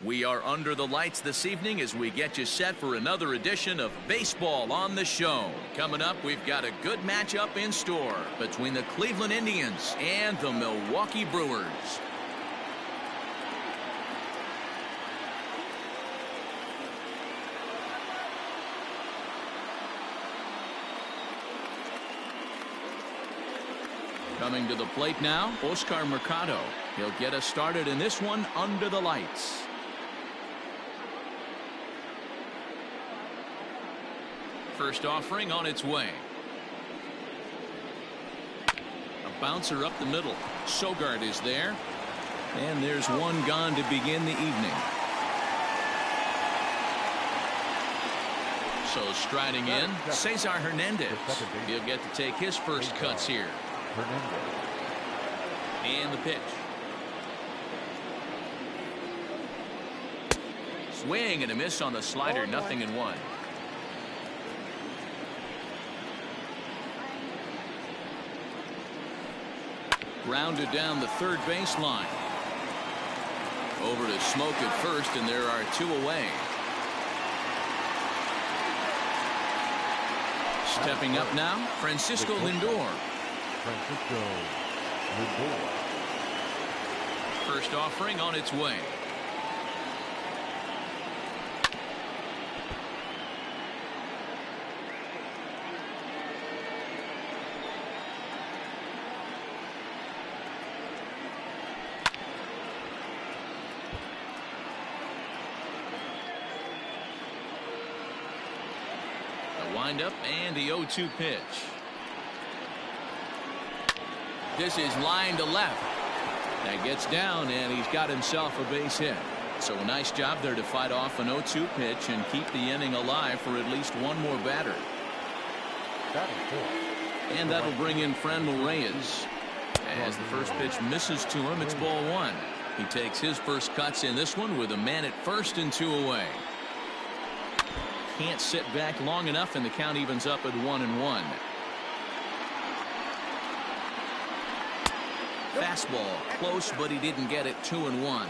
We are under the lights this evening as we get you set for another edition of Baseball on the Show. Coming up, we've got a good matchup in store between the Cleveland Indians and the Milwaukee Brewers. Coming to the plate now, Oscar Mercado. He'll get us started in this one under the lights. First offering on its way. A bouncer up the middle. Sogard is there. And there's one gone to begin the evening. So striding in, Cesar Hernandez. He'll get to take his first cuts here. And the pitch. Swing and a miss on the slider, 0-1. Grounded down the third baseline. Over to Smoke at first, and there are 2 away. Stepping up now, Francisco Lindor. First offering on its way. The windup and the 0-2 pitch. This is line to left. That gets down, and he's got himself a base hit. So a nice job there to fight off an 0-2 pitch and keep the inning alive for at least one more batter. And that'll bring in Franmil Reyes. As the first pitch misses to him, it's ball 1. He takes his first cuts in this one with a man at first and 2 away. Can't sit back long enough, and the count evens up at 1-1. Fastball close, but he didn't get it. 2-1.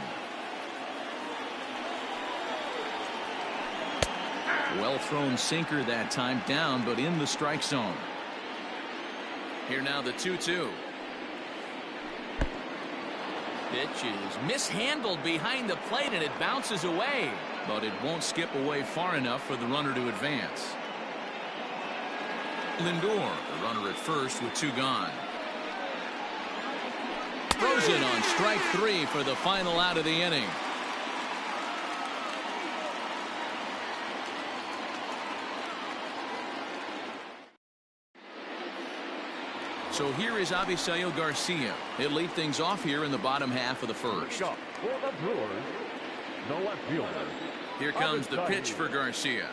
Well thrown sinker that time, down but in the strike zone. Here now the 2-2. Pitch is mishandled behind the plate, and it bounces away, but it won't skip away far enough for the runner to advance. Lindor, the runner at first with 2 gone. Frozen on strike 3 for the final out of the inning. So here is Avisail Garcia. He'll lead things off here in the bottom half of the first. For the Brewers, the left fielder. Here comes the pitch for Garcia.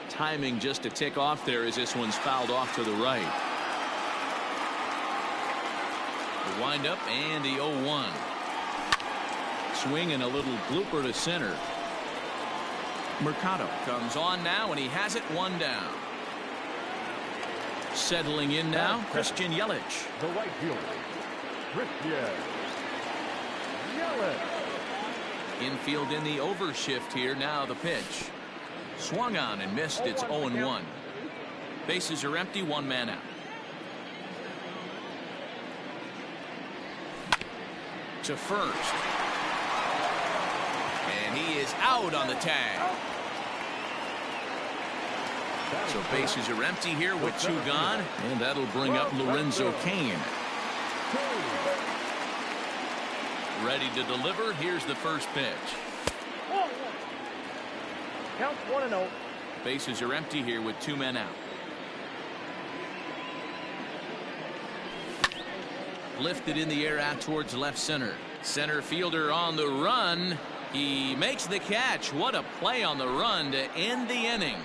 Timing just to tick off there as this one's fouled off to the right. The windup and the 0-1. Swing and a little blooper to center. Mercado comes on now, and he has it 1 down. Settling in now, Christian Yelich. The right fielder, Christian Yelich. Infield in the overshift here. Now the pitch. Swung on and missed. It's 0-1. Bases are empty. 1 man out. To first. And he is out on the tag. So bases are empty here with 2 gone, and that'll bring up Lorenzo Cain. Ready to deliver. Here's the first pitch. Count 1-0. Bases are empty here with 2 men out. Lifted in the air out towards left center. Center fielder on the run. He makes the catch. What a play on the run to end the inning.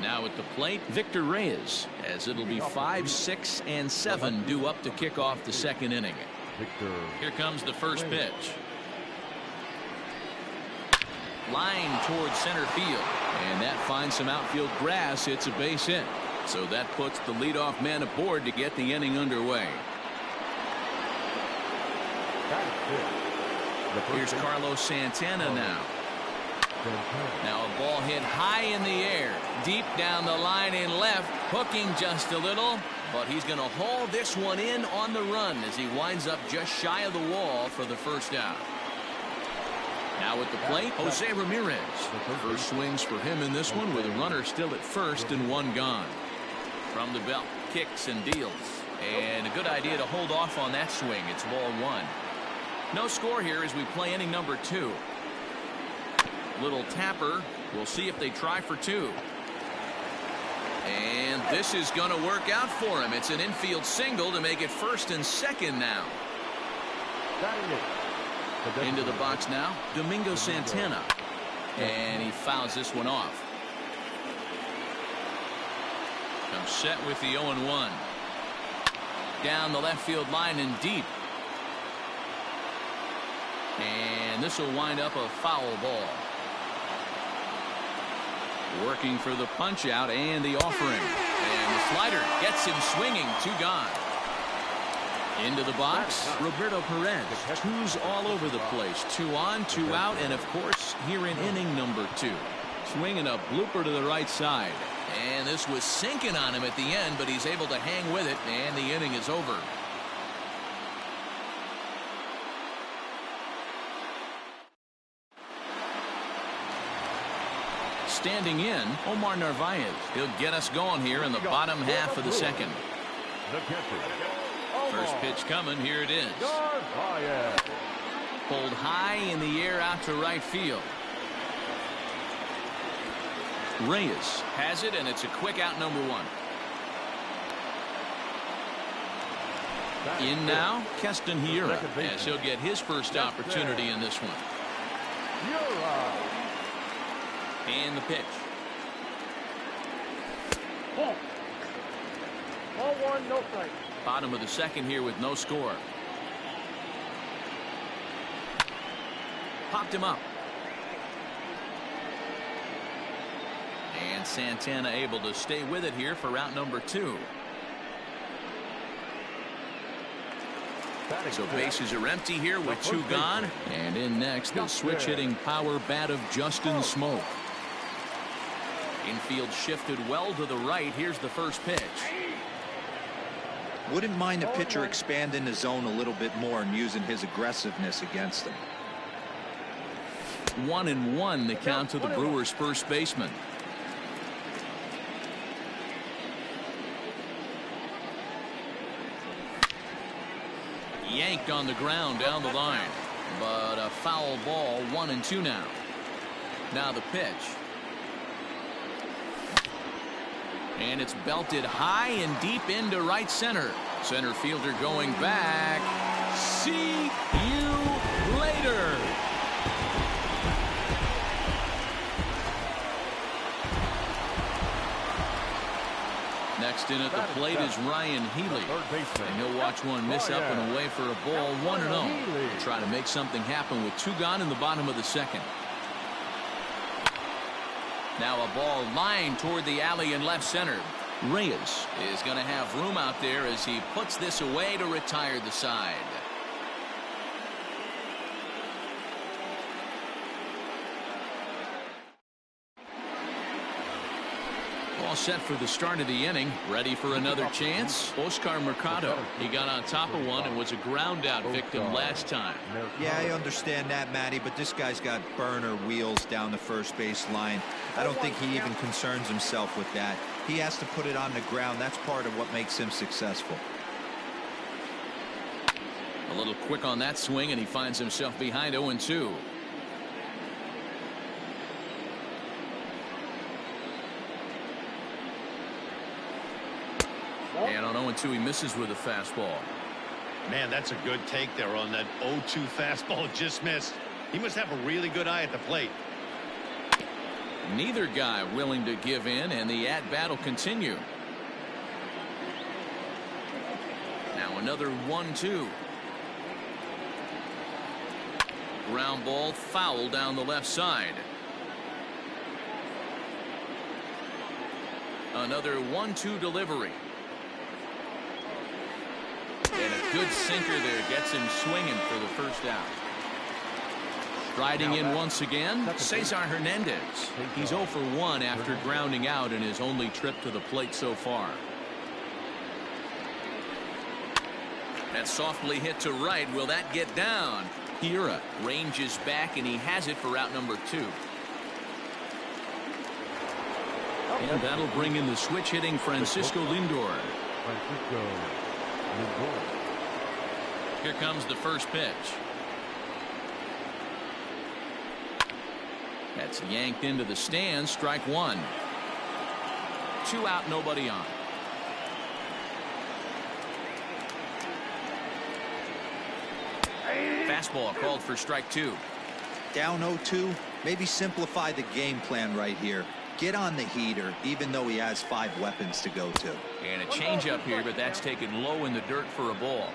Now at the plate, Victor Reyes, as it'll be 5, 6, and 7 due up to kick off the second inning. Here comes the first pitch. Line towards center field, and that finds some outfield grass. It's a base hit. So that puts the leadoff man aboard to get the inning underway. Here's Carlos Santana now. Now a ball hit high in the air, deep down the line in left, hooking just a little, but he's going to haul this one in on the run as he winds up just shy of the wall for the first out. Now at the plate, Jose Ramirez. First swings for him in this one with a runner still at first and one gone. From the belt, kicks and deals. And a good idea to hold off on that swing. It's ball one. No score here as we play inning number 2. Little tapper. We'll see if they try for 2. And this is going to work out for him. It's an infield single to make it first and second now. Into the box now, Domingo Santana. And he fouls this one off. Comes set with the 0-1. Down the left field line and deep. And this will wind up a foul ball. Working for the punch out and the offering. And the slider gets him swinging. 2 gone. Into the box, Roberto Perez. 2's all over the place. 2 on, 2 out, and of course here in inning number 2. Swinging a blooper to the right side. And this was sinking on him at the end, but he's able to hang with it, and the inning is over. Standing in, Omar Narvaez. He'll get us going here in the bottom half of the second. First pitch coming. Here it is. Pulled high in the air out to right field. Reyes has it, and it's a quick out, number 1. In now, Keston Hiura, as he'll get his first opportunity in this one. And the pitch. Ball 1, no strike. Bottom of the second here with no score. Popped him up. And Santana able to stay with it here for route number 2. So bases are empty here with 2 gone. And in next, the switch hitting power bat of Justin Smoke. Infield shifted well to the right. Here's the first pitch. Wouldn't mind the pitcher expanding the zone a little bit more and using his aggressiveness against them. 1-1 the count to the Brewers' first baseman. Yanked on the ground down the line, but a foul ball. 1-2 now. Now the pitch. And it's belted high and deep into right center. Center fielder going back. See you later. Next in at the plate is Ryan Healy. And he'll watch one miss up and away for a ball. 1-0. Try to make something happen with 2 gone in the bottom of the second. Now a ball lined toward the alley in left center. Reyes is going to have room out there as he puts this away to retire the side. All set for the start of the inning. Ready for another chance. Oscar Mercado. He got on top of one and was a ground out victim last time. Yeah, I understand that, Matty, but this guy's got burner wheels down the first base line. I don't think he even concerns himself with that. He has to put it on the ground. That's part of what makes him successful. A little quick on that swing, and he finds himself behind 0-2. And on 0-2, he misses with a fastball. Man, that's a good take there on that 0-2 fastball. Just missed. He must have a really good eye at the plate. Neither guy willing to give in, and the at-bat will continue. Now another 1-2. Ground ball foul down the left side. Another 1-2 delivery. And a good sinker there gets him swinging for the first out. Riding in once again, Cesar Hernandez. He's 0 for 1 after grounding out in his only trip to the plate so far. That softly hit to right. Will that get down? Hira ranges back, and he has it for out number 2. And that'll bring in the switch hitting Francisco Lindor. Here comes the first pitch. That's yanked into the stands. Strike 1. 2 out, nobody on. Fastball called for strike 2. Down 0-2. Maybe simplify the game plan right here. Get on the heater, even though he has 5 weapons to go to. And a changeup here, but that's taken low in the dirt for a ball.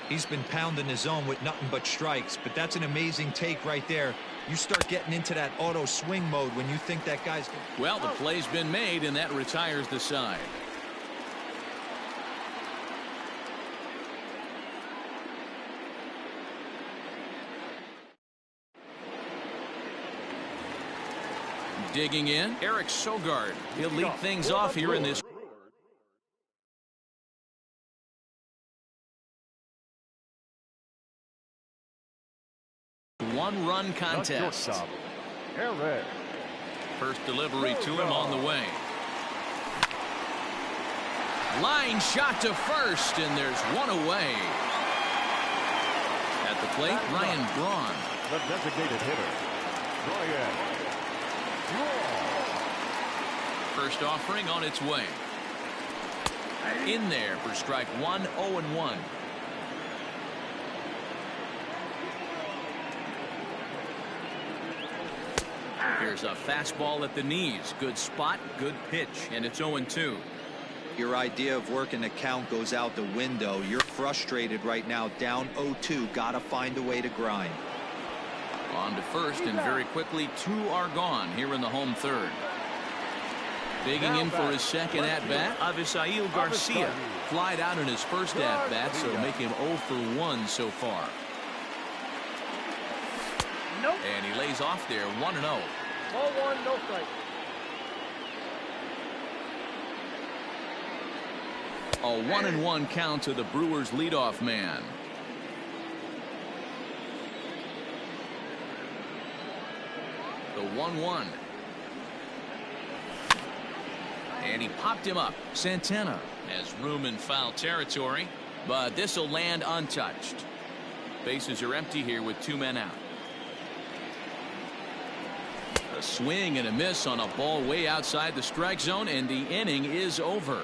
He's been pounding his zone with nothing but strikes, but that's an amazing take right there. You start getting into that auto swing mode when you think that guy's... Well, the play's been made, and that retires the side. Digging in, Eric Sogard. He'll lead things off here in this. One-run contest. First delivery to him on the way. Line shot to first, and there's one away. At the plate, Ryan Braun. The designated hitter, Ryan. First offering on its way. In there for strike 1, 0-1. Here's a fastball at the knees. Good spot, good pitch, and it's 0-2. Your idea of working the count goes out the window. You're frustrated right now, down 0-2. Gotta find a way to grind. On to first, and very quickly 2 are gone here in the home third. Digging in for his second at-bat, Avisail Garcia. Flied out in his first at-bat, so make him 0 for 1 so far. Nope. And he lays off there, 1-0. Ball 1, no strike. A 1-1 count to the Brewers' leadoff man. The 1-1. And he popped him up. Santana has room in foul territory, but this will land untouched. Bases are empty here with 2 men out. A swing and a miss on a ball way outside the strike zone, and the inning is over.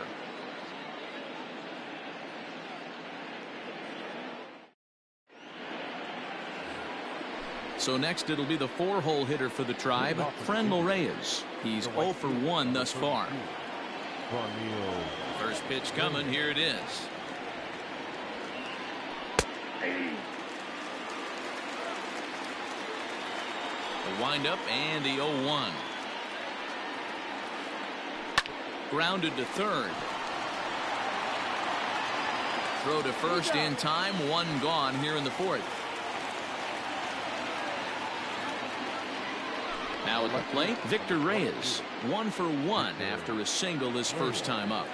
So next it'll be the 4-hole hitter for the Tribe, Franmil Reyes. He's 0 for 1 thus far. First pitch coming. Here it is. The windup and the 0-1. Grounded to third. Throw to first in time. 1 gone here in the 4th. Now at the plate, Victor Reyes, 1 for 1 after a single his first time up.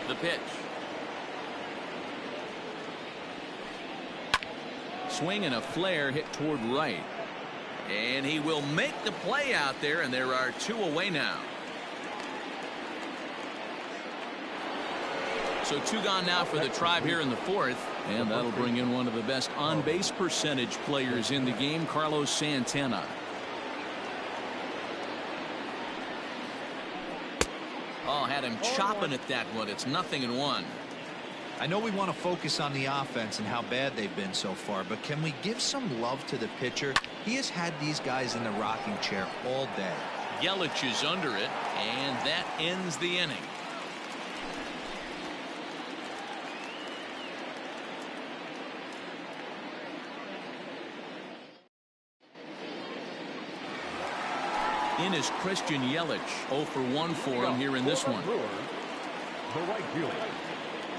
The pitch. Swing and a flare hit toward right. And he will make the play out there, and there are 2 away now. So 2 gone now for the Tribe here in the 4th. And that'll bring in one of the best on-base percentage players in the game, Carlos Santana. Oh, had him chopping at that one. It's 0-1. I know we want to focus on the offense and how bad they've been so far, but can we give some love to the pitcher? He has had these guys in the rocking chair all day. Yelich is under it, and that ends the inning. In is Christian Yelich. 0 for 1 for him here in this one. The right fielder,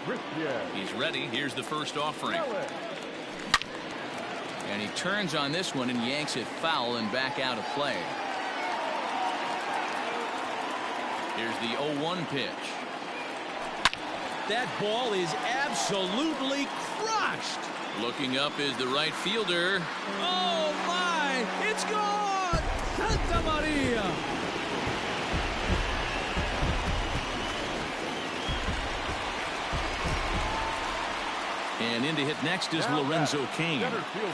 Christian. He's ready. Here's the first offering. And he turns on this one and yanks it foul and back out of play. Here's the 0-1 pitch. That ball is absolutely crushed. Looking up is the right fielder. Oh, my! It's gone! Santa Maria! And in to hit next is Lorenzo Cain. Center fielder,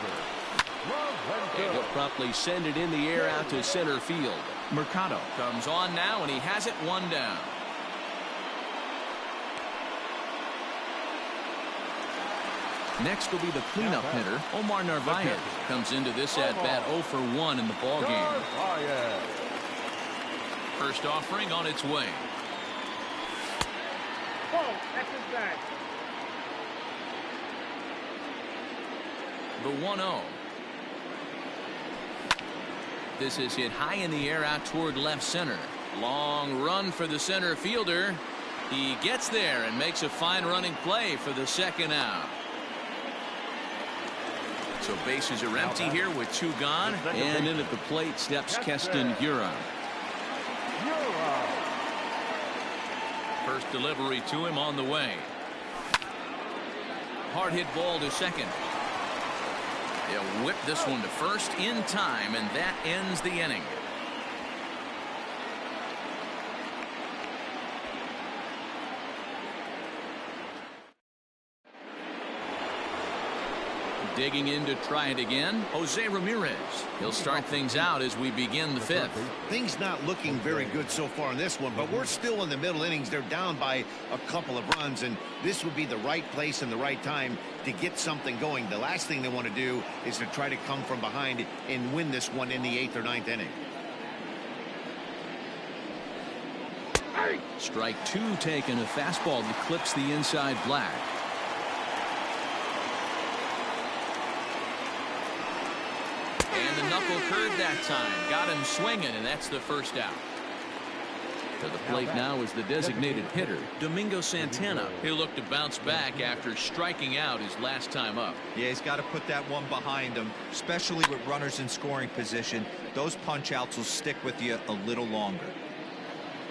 And he'll promptly send it in the air out to center field. Mercado comes on now, and he has it one down. Next will be the cleanup hitter. Omar Narvaez comes into this at bat 0 for 1 in the ball game. Narvaez. First offering on its way. Ball, that's his bag. The 1-0. This is hit high in the air out toward left center. Long run for the center fielder. He gets there and makes a fine running play for the second out. So bases are empty here with 2 gone. And in at the plate steps Keston Hiura. First delivery to him on the way. Hard hit ball to second. They'll whip this one to first in time, and that ends the inning. Digging in to try it again, Jose Ramirez. He'll start things out as we begin the 5th. Things not looking very good so far in this one, but we're still in the middle innings. They're down by a couple of runs, and this would be the right place and the right time to get something going. The last thing they want to do is to try to come from behind and win this one in the 8th or 9th inning. Strike 2 taken, a fastball that clips the inside black. And the knuckle curve that time. Got him swinging, and that's the first out. To the plate now is the designated hitter, Domingo Santana. He'll look to bounce back after striking out his last time up. Yeah, he's got to put that one behind him, especially with runners in scoring position. Those punch-outs will stick with you a little longer.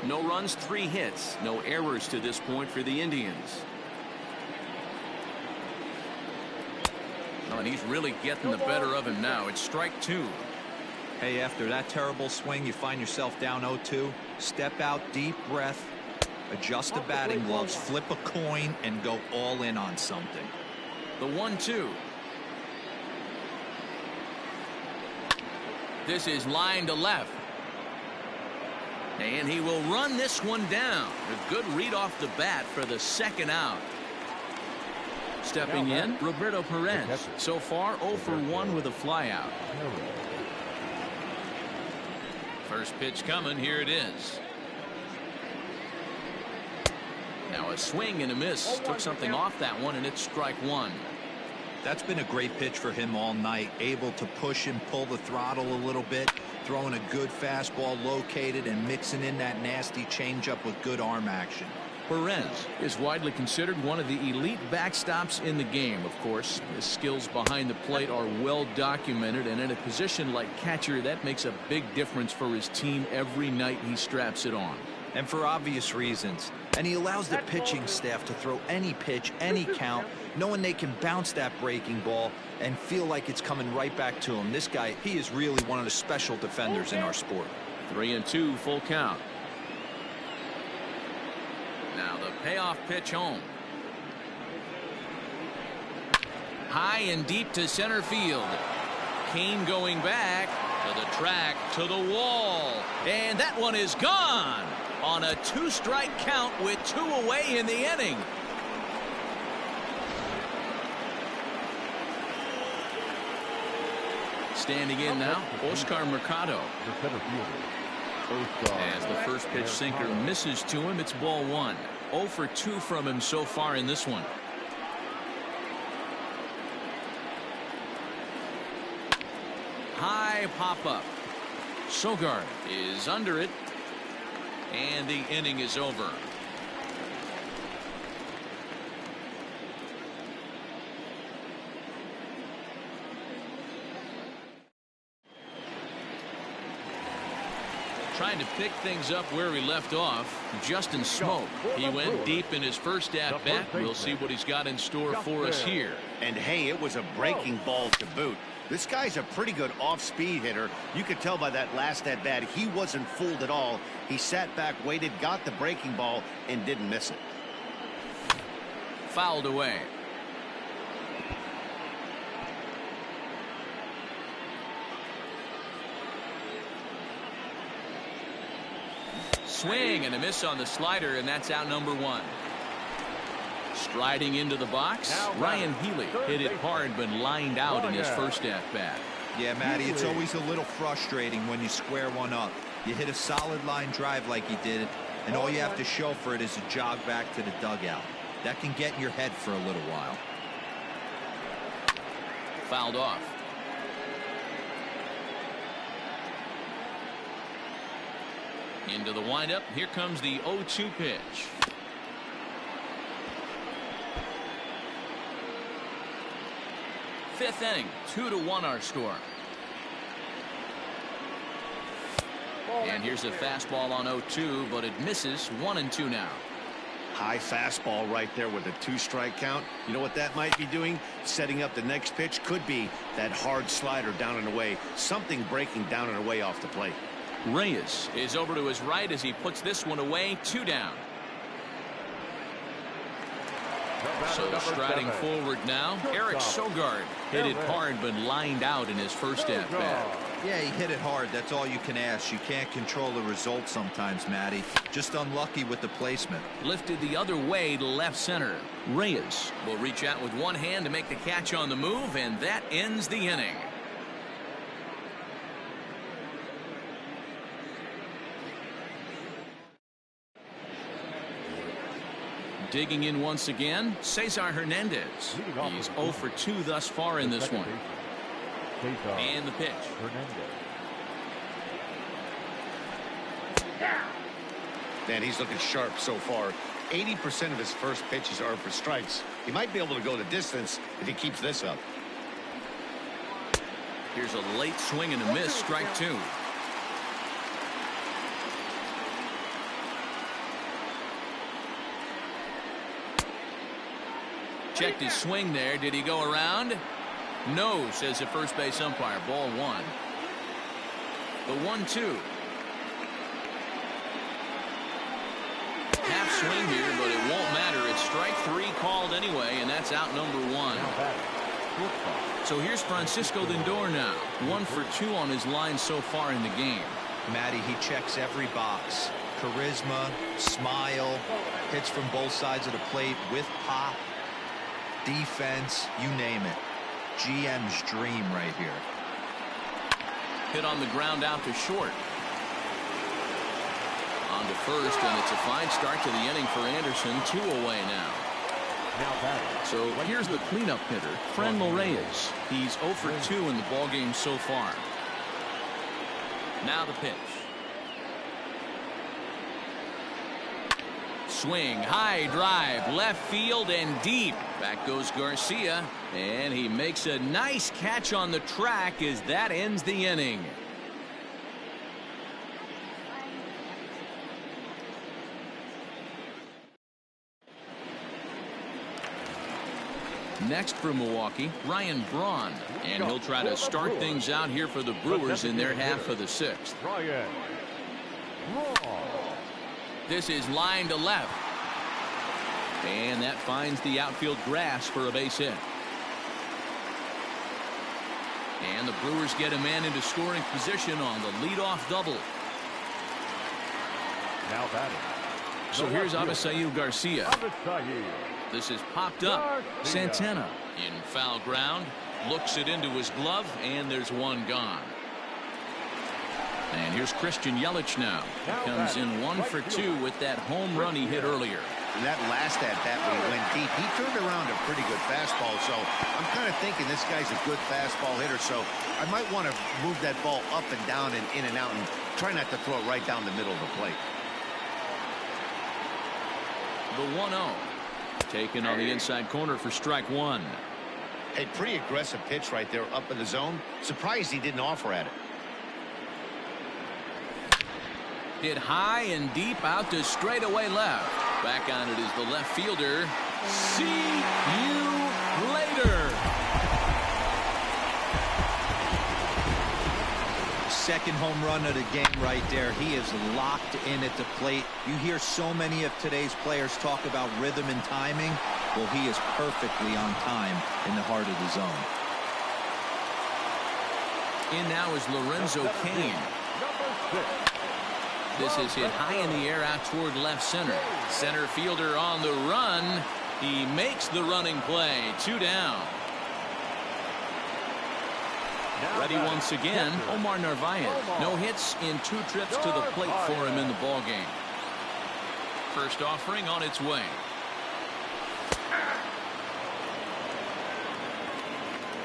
No runs, 3 hits. No errors to this point for the Indians. Oh, and he's really getting the better of him now. It's strike 2. Hey, after that terrible swing, you find yourself down 0-2. Step out, deep breath, adjust the batting gloves, flip a coin, and go all in on something. The 1-2. This is line to left. And he will run this one down. A good read off the bat for the second out. Stepping in, Roberto Perez. So far, 0 for 1 with a flyout. First pitch coming. Here it is. Now a swing and a miss. Took something off that one, and it's strike 1. That's been a great pitch for him all night. Able to push and pull the throttle a little bit. Throwing a good fastball located and mixing in that nasty changeup with good arm action. Perez is widely considered one of the elite backstops in the game. Of course, his skills behind the plate are well documented, and in a position like catcher, that makes a big difference for his team every night he straps it on. And for obvious reasons. And he allows the pitching staff to throw any pitch, any count, knowing they can bounce that breaking ball and feel like it's coming right back to him. This guy, he is really one of the special defenders in our sport. 3-2, full count. Now the payoff pitch home. High and deep to center field. Cain going back to the track, to the wall. And that one is gone on a 2-strike count with 2 away in the inning. Standing in now, Oscar Mercado. As the first pitch sinker misses to him, it's ball 1. 0 for 2 from him so far in this one. High pop up. Sogard is under it, and the inning is over. Trying to pick things up where he left off. Justin Smoke. He went deep in his first at bat. We'll see what he's got in store for us here. And hey, it was a breaking ball to boot. This guy's a pretty good off-speed hitter. You could tell by that last at bat he wasn't fooled at all. He sat back, waited, got the breaking ball, and didn't miss it. Fouled away. Swing and a miss on the slider, and that's out number one. Striding into the box, Ryan Healy hit it hard but lined out in his first at bat. Yeah, Matty, it's always a little frustrating when you square one up. You hit a solid line drive like you did, and all you have to show for it is a jog back to the dugout. That can get in your head for a little while. Fouled off. Into the windup. Here comes the 0-2 pitch. Fifth inning, 2-1 our score. And here's a fastball on 0-2, but it misses. 1-2 now. High fastball right there with a 2-strike count. You know what that might be doing? Setting up the next pitch. Could be that hard slider down and away. Something breaking down and away off the plate. Reyes is over to his right as he puts this one away. 2 down. So striding forward now, Eric Sogard hit it hard but lined out in his first at bat. Yeah, he hit it hard. That's all you can ask. You can't control the result sometimes, Matty. Just unlucky with the placement. Lifted the other way to left center. Reyes will reach out with one hand to make the catch on the move, and that ends the inning. Digging in once again, Cesar Hernandez. He's 0 for 2 thus far in this one. And the pitch. Man, he's looking sharp so far. 80% of his first pitches are for strikes. He might be able to go the distance if he keeps this up. Here's a late swing and a miss. Strike 2. Checked his swing there. Did he go around? No, says the first base umpire. Ball 1. The 1-2. Half swing here, but it won't matter. It's strike 3 called anyway, and that's out number 1. So here's Francisco Lindor now. 1 for 2 on his line so far in the game. Matty, he checks every box. Charisma, smile, hits from both sides of the plate with pop. Defense, you name it. GM's dream right here. Hit on the ground out to short. On to first, and it's a fine start to the inning for Anderson. 2 away now. So here's the cleanup hitter, Franmil Reyes. He's 0 for 2 in the ballgame so far. Now the pitch. Swing, high drive, left field and deep. Back goes Garcia, and he makes a nice catch on the track as that ends the inning. Next for Milwaukee, Ryan Braun, and he'll try to start things out here for the Brewers in their half of the 6th. This is line to left. And that finds the outfield grass for a base hit. And the Brewers get a man into scoring position on the leadoff double. Now batting. So here's Avisail Garcia. This is popped up. Santana in foul ground. Looks it into his glove, and there's one gone. And here's Christian Yelich now. He comes in 1 for 2 with that home run he hit earlier. that last at-bat when he went deep, he turned around a pretty good fastball. So I'm kind of thinking this guy's a good fastball hitter. So I might want to move that ball up and down and in and out and try not to throw it right down the middle of the plate. The 1-0. Taken on the inside corner for strike one. A pretty aggressive pitch right there up in the zone. Surprised he didn't offer at it. Hit high and deep out to straightaway left. Back on it is the left fielder. See you later. Second home run of the game right there. He is locked in at the plate. You hear so many of today's players talk about rhythm and timing. Well, he is perfectly on time in the heart of the zone. In now is Lorenzo Cain. This is hit high in the air out toward left center. Center fielder on the run. He makes the running play. 2 down. Ready once again, Omar Narvaez. No hits in 2 trips to the plate for him in the ballgame. First offering on its way.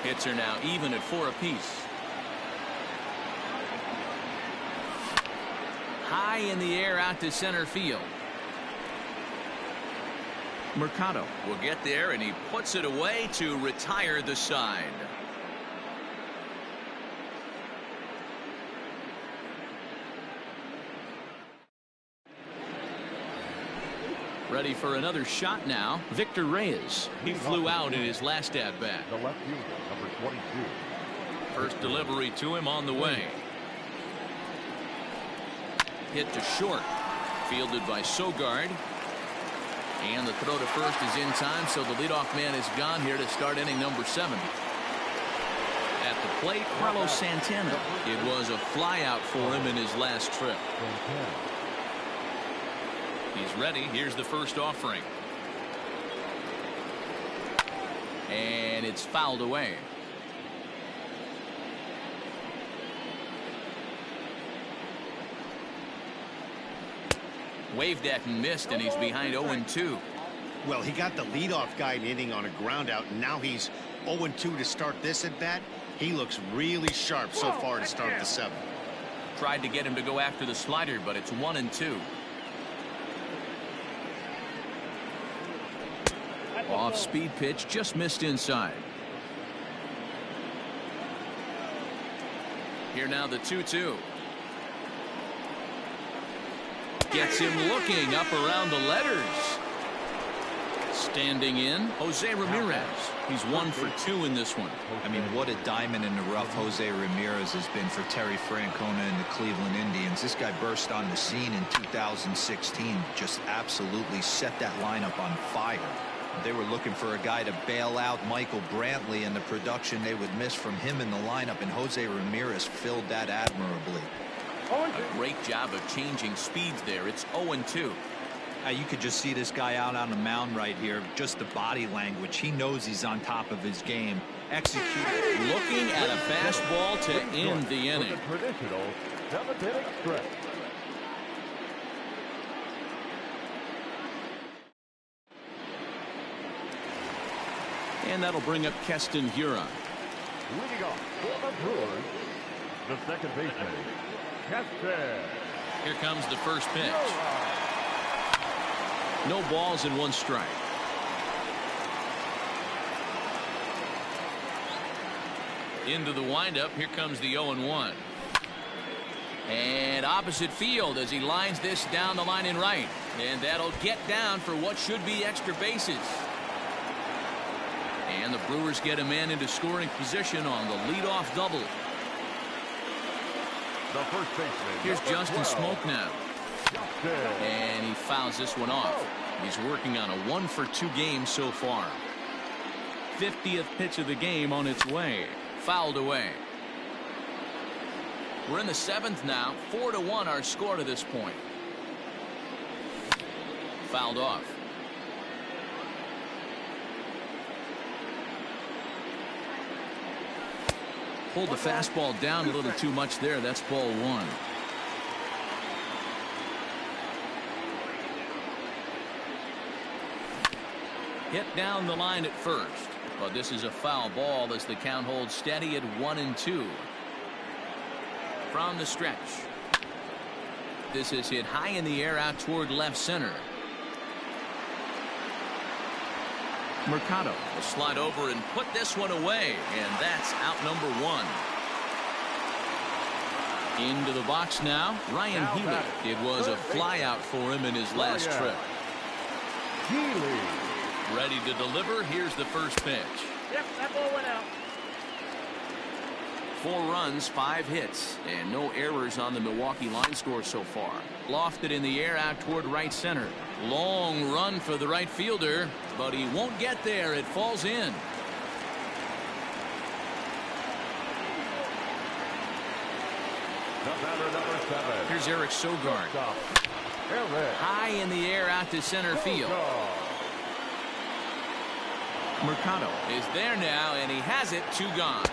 Hits are now even at 4 apiece. High in the air out to center field. Mercado will get there, and he puts it away to retire the side. Ready for another shot now. Victor Reyes. He flew out in his last at-bat. The left fielder, number 22. First delivery to him on the way. Hit to short. Fielded by Sogard. And the throw to first is in time, so the leadoff man is gone here to start inning number 7. At the plate, Carlos Santana. It was a flyout for him in his last trip. He's ready. Here's the first offering. And it's fouled away. Waved at and missed, and he's behind 0-2. Well, he got the leadoff guy in the inning on a ground out, and now he's 0-2 to start this at bat. He looks really sharp so far to start the 7th. Tried to get him to go after the slider, but it's 1-2. Off speed pitch, just missed inside. Here now the 2-2. Gets him looking up around the letters. Standing in, Jose Ramirez. He's 1 for 2 in this one. I mean, what a diamond in the rough Jose Ramirez has been for Terry Francona and the Cleveland Indians. This guy burst on the scene in 2016, just absolutely set that lineup on fire. They were looking for a guy to bail out Michael Brantley, and the production they would miss from him in the lineup, and Jose Ramirez filled that admirably. A great job of changing speeds there. It's 0-2. You could just see this guy out on the mound right here. Just the body language. He knows he's on top of his game. Executed. Looking at a fastball to end the inning. Traditional 7th-inning stretch. And that'll bring up Keston Hiura. Leading off for the Brewers, the second baseman, Keston. Here comes the first pitch. No balls and 1 strike. Into the windup. Here comes the 0-1. And opposite field as he lines this down the line in right. And that'll get down for what should be extra bases. And the Brewers get a man into scoring position on the leadoff double. The first baseman. Here's Justin 12. Smoke now. And he fouls this one off. He's working on a 1 for 2 game so far. 50th pitch of the game on its way. Fouled away. We're in the 7th now. 4-1 our score to this point. Fouled off. Pulled the fastball down a little too much there. That's ball 1. Hit down the line at first, but this is a foul ball as the count holds steady at 1-2. From the stretch. This is hit high in the air out toward left center. Mercado will slide over and put this one away, and that's out number 1. Into the box now, Ryan Healy. It was a fly out for him in his last trip. Healy. Ready to deliver. Here's the first pitch. Yep, that ball went out. 4 runs, 5 hits, and no errors on the Milwaukee line score so far. Lofted in the air out toward right center. Long run for the right fielder, but he won't get there. It falls in. The batter, number 7. Here's Eric Sogard. High in the air out to center field. Mercado is there now, and he has it. 2 gone.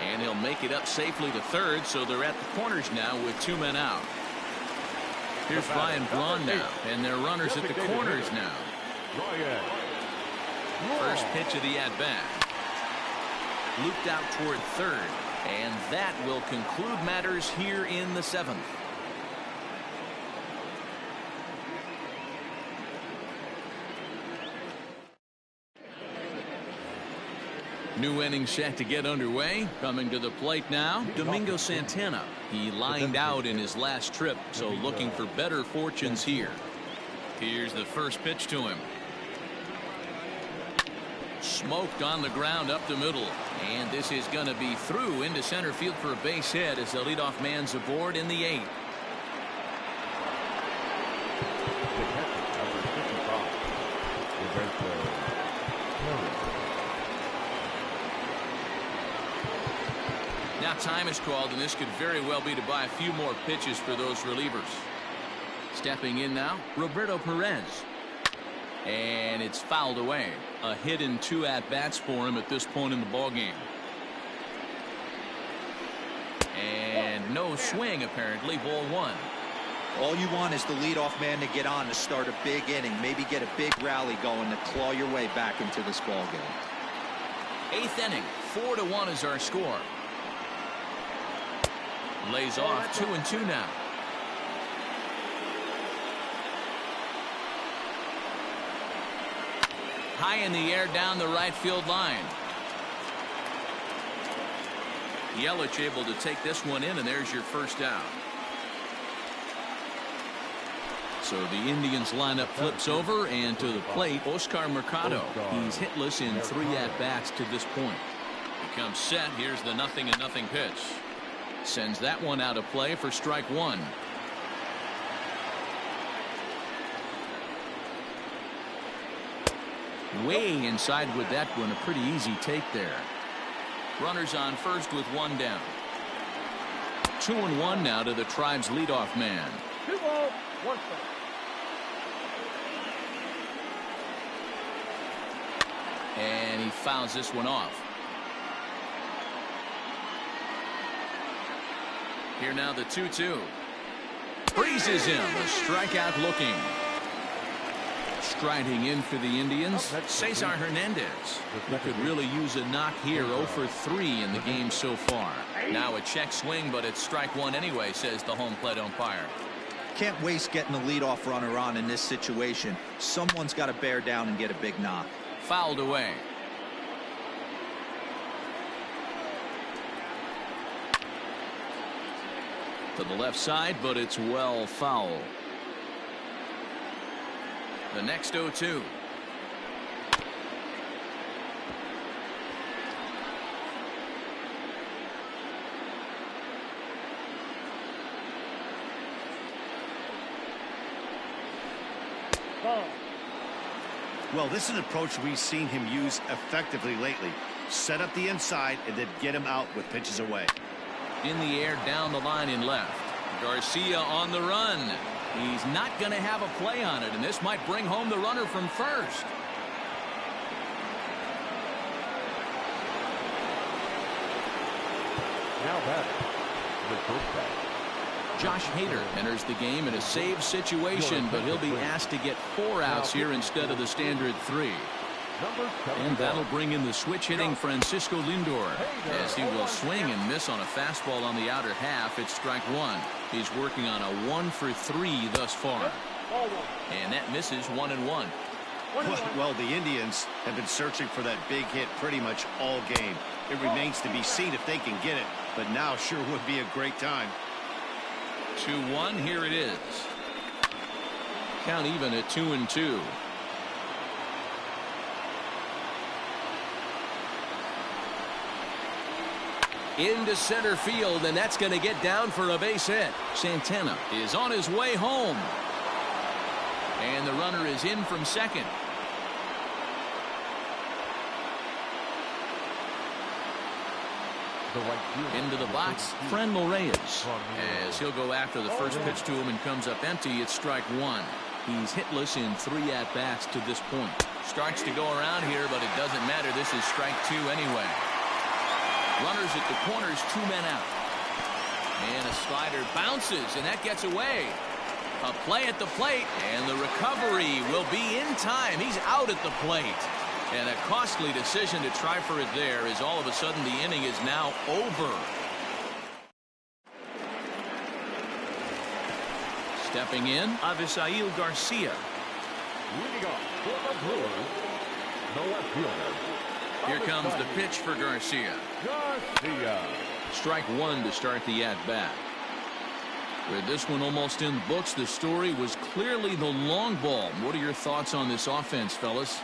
And he'll make it up safely to third, so they're at the corners now with 2 men out. Here's Ryan Braun now, and their runners at the corners now. First pitch of the at-bat. Looped out toward third, and that will conclude matters here in the 7th. New inning set to get underway. Coming to the plate now, Domingo Santana. He lined out in his last trip, so looking for better fortunes here. Here's the first pitch to him. Smoked on the ground up the middle, and this is going to be through into center field for a base hit as the leadoff man's aboard in the 8th. Now time is called, and this could very well be to buy a few more pitches for those relievers. Stepping in now, Roberto Perez. And it's fouled away. A hit in 2 at-bats for him at this point in the ballgame. And no swing, apparently. Ball 1. All you want is the leadoff man to get on to start a big inning, maybe get a big rally going to claw your way back into this ballgame. 8th inning, 4-1 is our score. Lays off 2-2 now. High in the air down the right field line. Yelich able to take this one in, and there's your first out. So the Indians lineup flips over, and to the plate, Oscar Mercado. He's hitless in 3 at-bats to this point. He comes set. Here's the 0-0 pitch. Sends that one out of play for strike 1. Way inside with that one. A pretty easy take there. Runners on first with 1 down. 2-1 now to the Tribe's leadoff man. 2 balls, 1 strike. And he fouls this one off. Here now the 2-2. Freezes him. A strikeout looking. Striding in for the Indians, Cesar Hernandez, who could really use a knock here. 0 for 3 in the game so far. Now a check swing, but it's strike 1 anyway, says the home plate umpire. Can't waste getting the leadoff runner on in this situation. Someone's got to bear down and get a big knock. Fouled away. To the left side, but it's well foul. The next 0-2. Ball. Well, this is an approach we've seen him use effectively lately. Set up the inside and then get him out with pitches away. In the air down the line in left. Garcia on the run. He's not going to have a play on it, and this might bring home the runner from first. Now back the first back. Josh Hader enters the game in a save situation, but he'll be asked to get 4 outs here instead of the standard 3. And that'll bring in the switch-hitting Francisco Lindor, as he will swing and miss on a fastball on the outer half. It's strike 1. He's working on a 1 for 3 thus far. And that misses 1-1. Well, the Indians have been searching for that big hit pretty much all game. It remains to be seen if they can get it, but now sure would be a great time. 2-1, here it is. Count even at 2-2. Into center field, and that's going to get down for a base hit. Santana is on his way home. And the runner is in from second. Into the box, Franmil Reyes, as he'll go after the first pitch to him and comes up empty. It's strike 1. He's hitless in 3 at-bats to this point. Starts to go around here, but it doesn't matter. This is strike 2 anyway. Runners at the corners, 2 men out. And a slider bounces, and that gets away. A play at the plate, and the recovery will be in time. He's out at the plate. And a costly decision to try for it there, as all of a sudden the inning is now over. Stepping in, Avisail Garcia. Leading off for the Brewers, the left fielder. Here comes the pitch for Garcia. Garcia. Strike 1 to start the at-bat. With this one almost in the books, the story was clearly the long ball. What are your thoughts on this offense, fellas?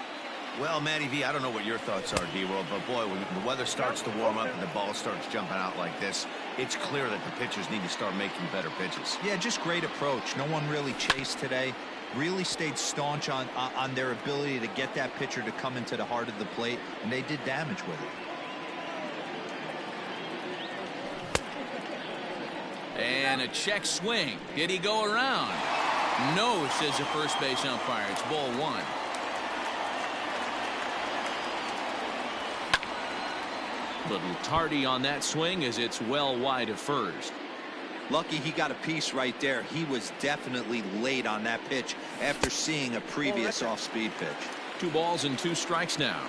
Well, Matty V, I don't know what your thoughts are, D-World, but boy, when the weather starts to warm up and the ball starts jumping out like this, it's clear that the pitchers need to start making better pitches. Yeah, just great approach. No one really chased today. Really stayed staunch on their ability to get that pitcher to come into the heart of the plate, and they did damage with it. And a check swing. Did he go around? No, says the first base umpire. It's ball 1. Little tardy on that swing, as it's well wide of first. Lucky he got a piece right there. He was definitely late on that pitch after seeing a previous off-speed pitch. 2 balls and 2 strikes now.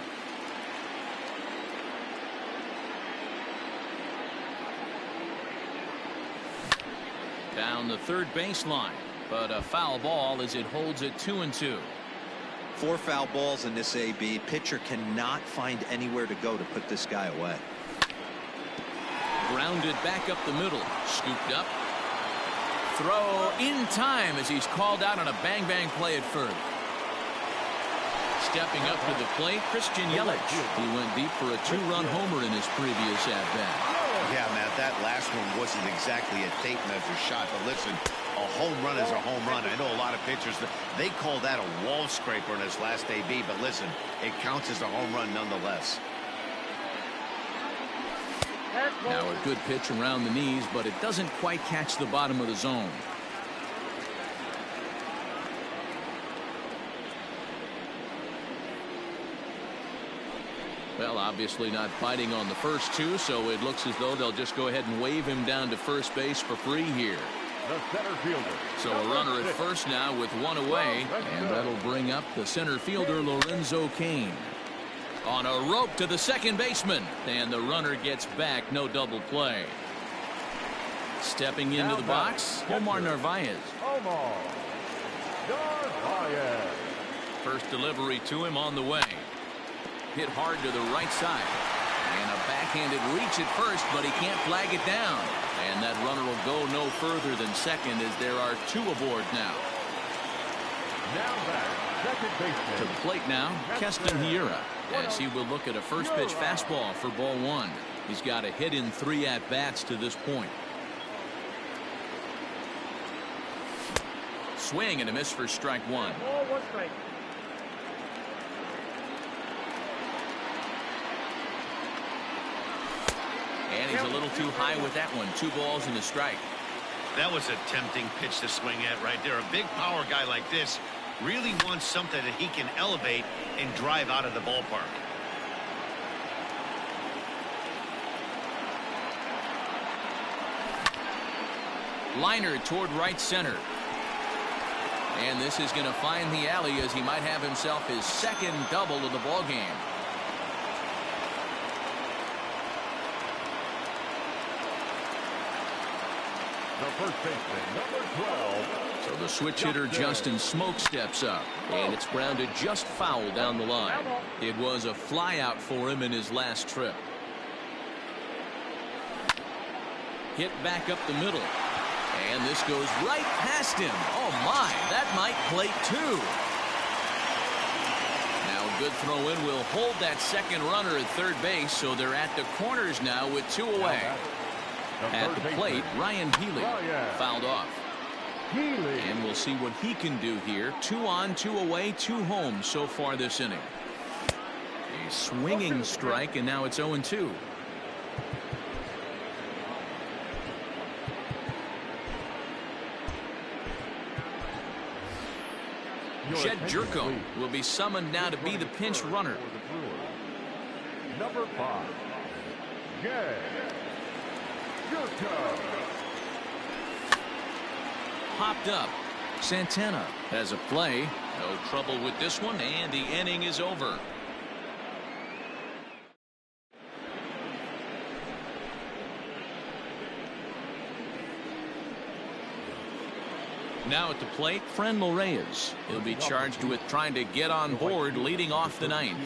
Down the third baseline, but a foul ball as it holds it 2-2. 4 foul balls in this AB. Pitcher cannot find anywhere to go to put this guy away. Grounded back up the middle. Scooped up. Throw in time as he's called out on a bang-bang play at first. Stepping up to the plate, Christian Yelich. He went deep for a 2-run homer in his previous at-bat. Yeah, Matt, that last one wasn't exactly a tape measure shot, but listen, a home run is a home run. I know a lot of pitchers, they call that a wall scraper in his last AB, but listen, it counts as a home run nonetheless. Now a good pitch around the knees, but it doesn't quite catch the bottom of the zone. Well, obviously not fighting on the first 2, so it looks as though they'll just go ahead and wave him down to first base for free here. The center fielder. So a runner at first now with 1 away, and that'll bring up the center fielder Lorenzo Cain. On a rope to the second baseman, and the runner gets back. No double play. Stepping into the box, Omar Narvaez. Omar Narvaez. First delivery to him on the way. Hit hard to the right side. And a backhanded reach at first, but he can't flag it down. And that runner will go no further than second, as there are 2 aboard now. Now back, second baseman. To the plate now, Keston Hiura, as he will look at a first pitch fastball for ball 1. He's got a hit in 3 at-bats to this point. Swing and a miss for strike 1. Ball 1 strike. And he's a little too high with that one. 2 balls and a strike. That was a tempting pitch to swing at right there. A big power guy like this really wants something that he can elevate and drive out of the ballpark. Liner toward right center. And this is going to find the alley as he might have himself his second double of the ball game. The first baseman, number 12. So the switch hitter Justin Smoke steps up, and it's grounded just foul down the line. It was a flyout for him in his last trip. Hit back up the middle. And this goes right past him. Oh, my. That might plate two. Now a good throw in will hold that second runner at third base, so they're at the corners now with two away. At the plate, Ryan Healy fouled off. And we'll see what he can do here. 2 on, 2 away, 2 home so far this inning. A swinging strike, and now it's 0-2. Jed Jerko will be summoned now to be the pinch runner. Number 5, Jed Jerko. Popped up. Santana has a play. No trouble with this one, and the inning is over. Now at the plate, Franmil Reyes. He'll be charged with trying to get on board leading off the ninth.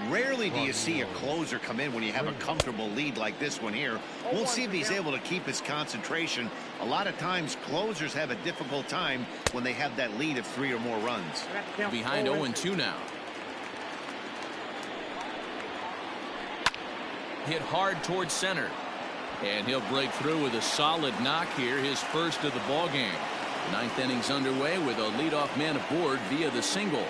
Rarely do you see a closer come in when you have a comfortable lead like this one here. We'll see if he's able to keep his concentration. A lot of times closers have a difficult time when they have that lead of 3 or more runs. Behind 0-2 now. Hit hard towards center. And he'll break through with a solid knock here, his first of the ball game. Ninth inning's underway with a leadoff man aboard via the single.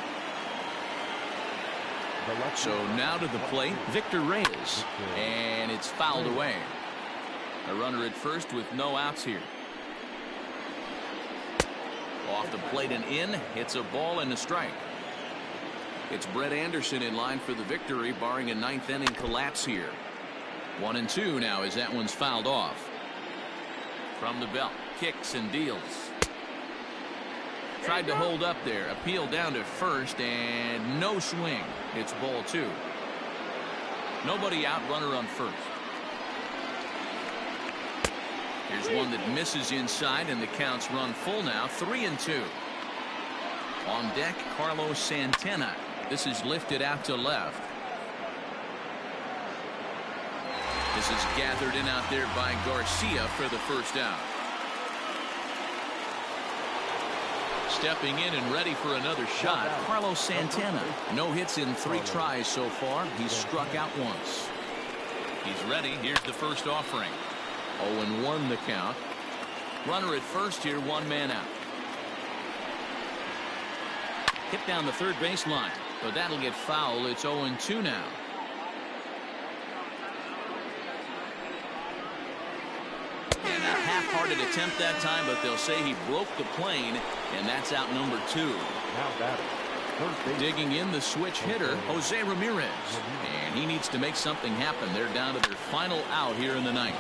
So now to the plate, Victor Reyes. And it's fouled away. A runner at first with no outs here. Off the plate and in. Hits a ball and a strike. It's Brett Anderson in line for the victory, barring a ninth inning collapse here. 1-2 now as that one's fouled off. From the belt, kicks and deals. Tried to hold up there. Appeal down to first, and no swing. It's ball 2. Nobody out, runner on first. Here's one that misses inside, and the count's run full now. 3-2. On deck, Carlos Santana. This is lifted out to left. This is gathered in out there by Garcia for the first out. Stepping in and ready for another shot, Carlos Santana. No hits in 3 tries so far. He's struck out once. He's ready. Here's the first offering. 0-1 the count. Runner at first here, 1 man out. Hit down the third baseline, but that'll get foul. It's 0-2 now. And a half-hearted attempt that time, but they'll say he broke the plane, and that's out number 2. Digging in the switch hitter, Jose Ramirez. And he needs to make something happen. They're down to their final out here in the ninth.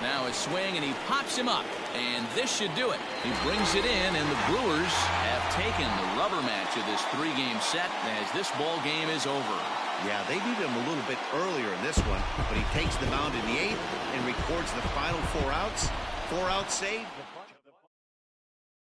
Now a swing, and he pops him up. And this should do it. He brings it in, and the Brewers have taken the rubber match of this 3-game set as this ball game is over. Yeah, they needed him a little bit earlier in this one, but he takes the mound in the 8th and records the final 4 outs. 4 out save.